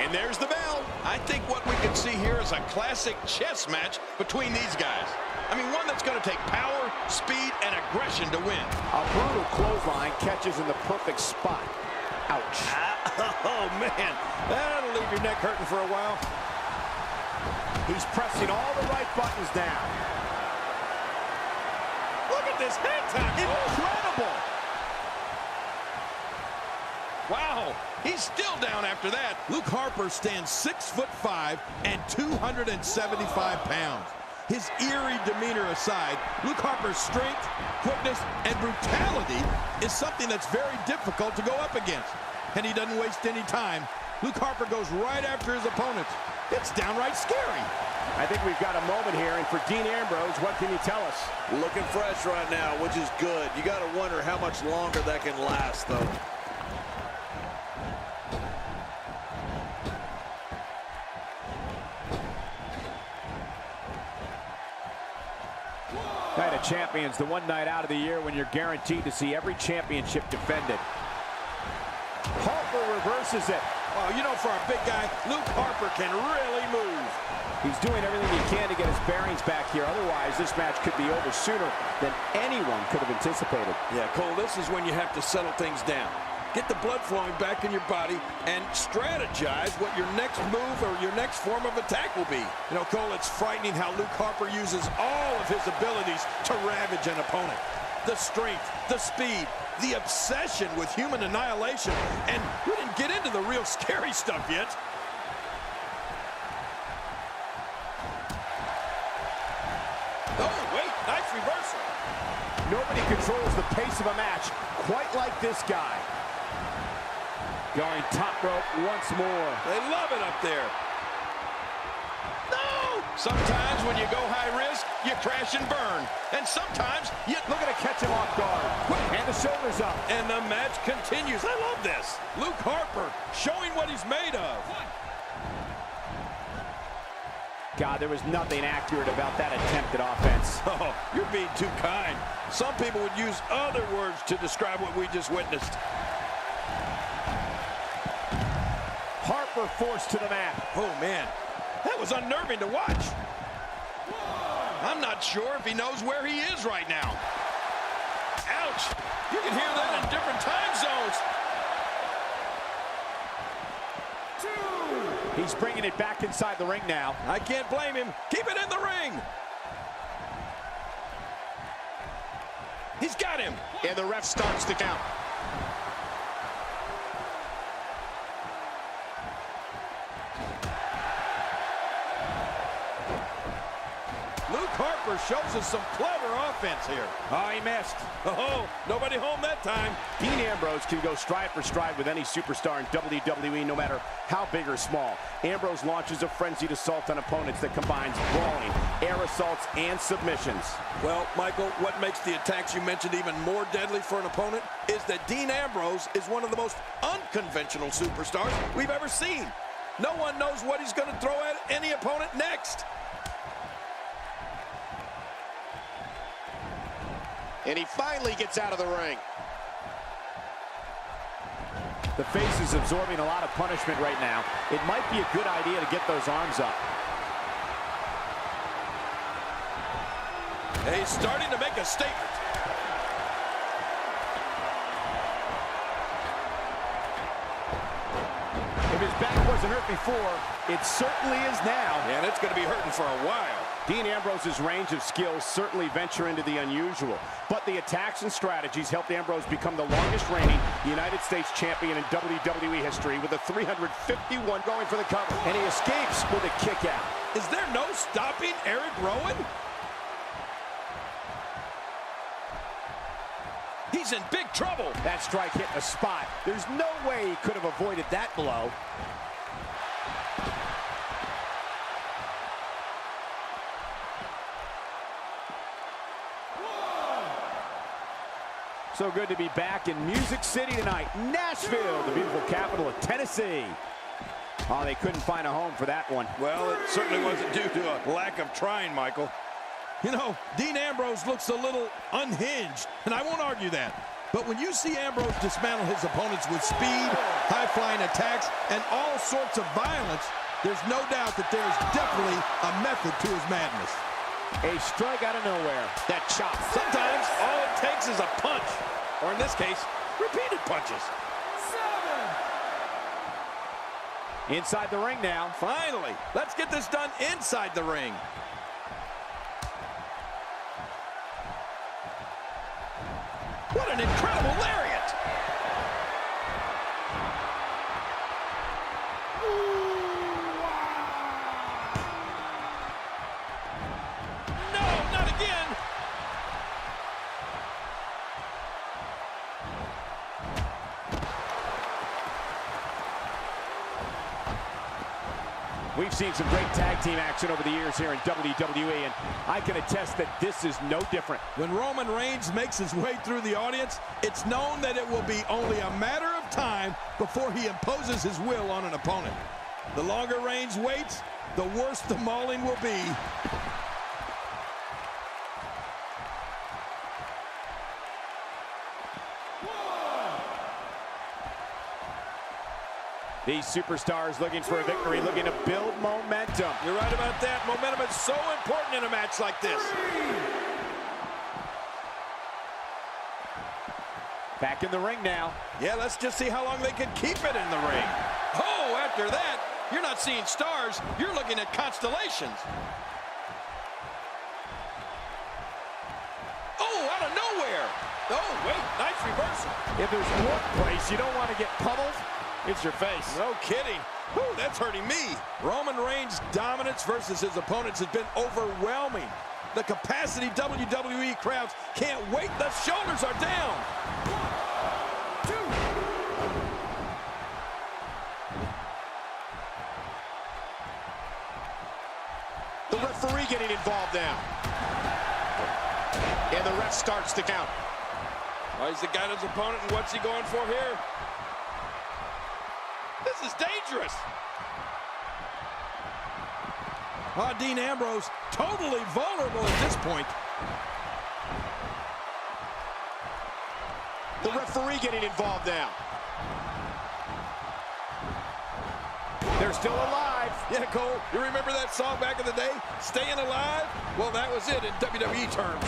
And there's the bell. I think what we can see here is a classic chess match between these guys. I mean, one that's going to take power, speed, and aggression to win. A brutal clothesline catches in the perfect spot. Ouch. Oh, man. That'll leave your neck hurting for a while. He's pressing all the right buttons down. Look at this head tackle. Incredible. Wow, he's still down after that. Luke Harper stands 6'5" and 275 pounds. His eerie demeanor aside, Luke Harper's strength, quickness, and brutality is something that's very difficult to go up against. And he doesn't waste any time. Luke Harper goes right after his opponents. It's downright scary. I think we've got a moment here, and for Dean Ambrose, what can you tell us? Looking fresh right now, which is good. You got to wonder how much longer that can last, though. Night of Champions, the one night out of the year when you're guaranteed to see every championship defended. Harper reverses it. Oh, you know, for a big guy, Luke Harper can really move. He's doing everything he can to get his bearings back here. Otherwise, this match could be over sooner than anyone could have anticipated. Yeah, Cole, this is when you have to settle things down. Get the blood flowing back in your body and strategize what your next move or your next form of attack will be. You know, Cole, it's frightening how Luke Harper uses all of his abilities to ravage an opponent. The strength, the speed, the obsession with human annihilation. And we didn't get into the real scary stuff yet. Oh, wait, nice reversal. Nobody controls the pace of a match quite like this guy. Going top rope once more. They love it up there. No! Sometimes when you go high risk, you crash and burn. And sometimes you... Look at it catch him off guard. And the shoulders up. And the match continues. I love this. Luke Harper showing what he's made of. God, there was nothing accurate about that attempted offense. Oh, you're being too kind. Some people would use other words to describe what we just witnessed. Harper forced to the mat. Oh, man. That was unnerving to watch. I'm not sure if he knows where he is right now. Ouch. You can hear that in different time zones. He's bringing it back inside the ring now. I can't blame him. Keep it in the ring. He's got him. And the ref starts to count. Luke Harper shows us some clever offense here. Oh, he missed. Oh, nobody home that time. Dean Ambrose can go stride for stride with any superstar in WWE, no matter how big or small. Ambrose launches a frenzied assault on opponents that combines brawling, air assaults, and submissions. Well, Michael, what makes the attacks you mentioned even more deadly for an opponent is that Dean Ambrose is one of the most unconventional superstars we've ever seen. No one knows what he's going to throw at any opponent next. And he finally gets out of the ring. The face is absorbing a lot of punishment right now. It might be a good idea to get those arms up. He's starting to make a statement. If his back wasn't hurt before, it certainly is now. And it's going to be hurting for a while. Dean Ambrose's range of skills certainly venture into the unusual, but the attacks and strategies helped Ambrose become the longest reigning United States champion in WWE history with a 351 going for the cover. And he escapes with a kick out. Is there no stopping Erick Rowan? He's in big trouble. That strike hit the spot. There's no way he could have avoided that blow. So good to be back in Music City tonight. Nashville, the beautiful capital of Tennessee. Oh, they couldn't find a home for that one. Well, it certainly wasn't due to a lack of trying, Michael. You know, Dean Ambrose looks a little unhinged, and I won't argue that. But when you see Ambrose dismantle his opponents with speed, high-flying attacks, and all sorts of violence, there's no doubt that there's definitely a method to his madness. A strike out of nowhere. That chop. Sometimes all it takes is a punch, or in this case, repeated punches. Inside the ring now. Finally, let's get this done inside the ring. What an incredible lariat! No, not again! We've seen some great tag team action over the years here in WWE, and I can attest that this is no different. When Roman Reigns makes his way through the audience, it's known that it will be only a matter of time before he imposes his will on an opponent. The longer Reigns waits, the worse the mauling will be. These superstars looking for a victory, looking to build momentum. You're right about that. Momentum is so important in a match like this. Back in the ring now. Yeah, let's just see how long they can keep it in the ring. Oh, after that, you're not seeing stars, you're looking at constellations. Oh, out of nowhere. Oh, wait, nice reversal. If there's one place you don't want to get pummeled, it's your face. No kidding. Whew, that's hurting me. Roman Reigns' dominance versus his opponents has been overwhelming. The capacity WWE crowds can't wait. The shoulders are down. 1, 2. The referee getting involved now. And the ref starts the count. Oh, he's the guy his opponent, and what's he going for here? This is dangerous. Dean Ambrose totally vulnerable at this point. The referee getting involved now. They're still alive. Yeah, Cole, you remember that song back in the day, Staying Alive? Well, that was it in WWE terms.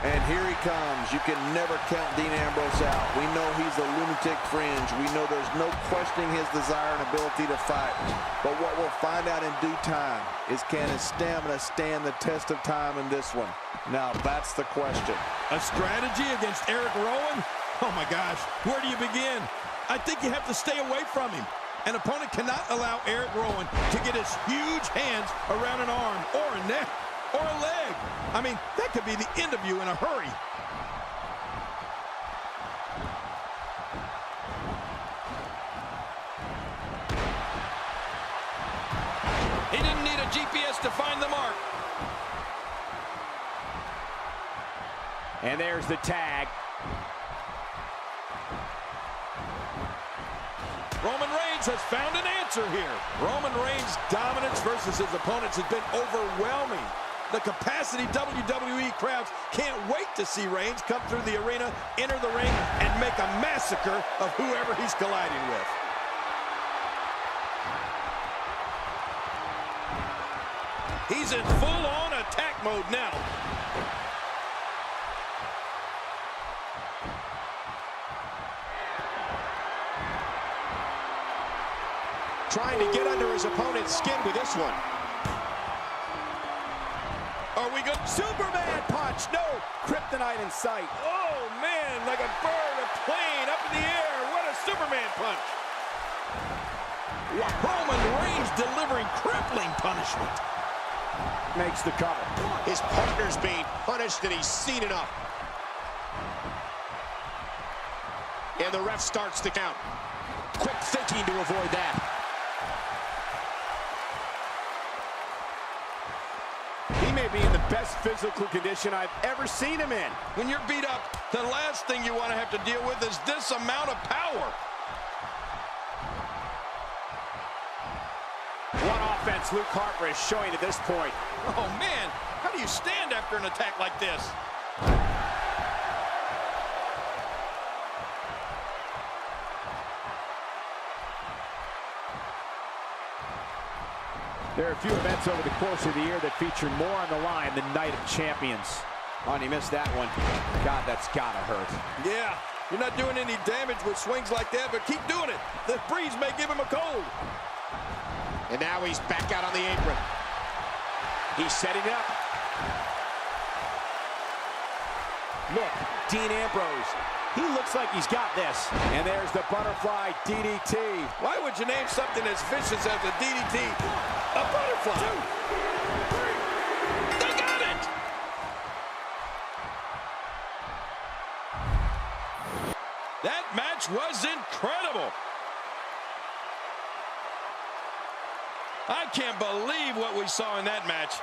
And here he comes. You can never count Dean Ambrose out. We know he's a lunatic fringe. We know there's no questioning his desire and ability to fight. But what we'll find out in due time is, can his stamina stand the test of time in this one? Now, that's the question. A strategy against Erick Rowan? Oh my gosh, where do you begin? I think you have to stay away from him. An opponent cannot allow Erick Rowan to get his huge hands around an arm or a neck or a leg. I mean, that could be the end of you in a hurry. He didn't need a GPS to find the mark. And there's the tag. Roman Reigns has found an answer here. Roman Reigns' dominance versus his opponents has been overwhelming. The capacity WWE crowds can't wait to see Reigns come through the arena, enter the ring, and make a massacre of whoever he's colliding with. He's in full-on attack mode now. Trying to get under his opponent's skin with this one. Are we good? Superman punch. No. Kryptonite in sight. Oh, man, like a bird, a plane up in the air. What a Superman punch. Roman Reigns delivering crippling punishment. Makes the cover. His partner's being punished, and he's seen enough. And the ref starts the count. Quick thinking to avoid that. He may be in the best physical condition I've ever seen him in. When you're beat up, the last thing you want to have to deal with is this amount of power. What offense Luke Harper is showing at this point. Oh, man, how do you stand after an attack like this? There are a few events over the course of the year that feature more on the line than Night of Champions. Oh, and he missed that one. God, that's gotta hurt. Yeah, you're not doing any damage with swings like that, but keep doing it. The breeze may give him a cold. And now he's back out on the apron. He's setting it up. Look, Dean Ambrose. He looks like he's got this. And there's the butterfly DDT. Why would you name something as vicious as a DDT a butterfly? 2, 3. They got it! That match was incredible. I can't believe what we saw in that match.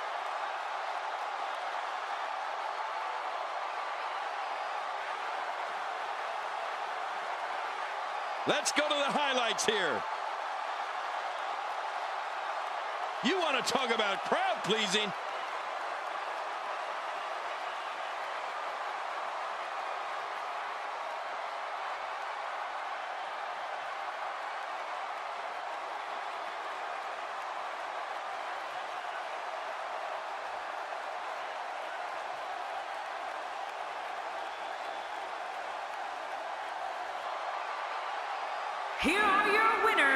Let's go to the highlights here. You want to talk about crowd pleasing? Here are your winners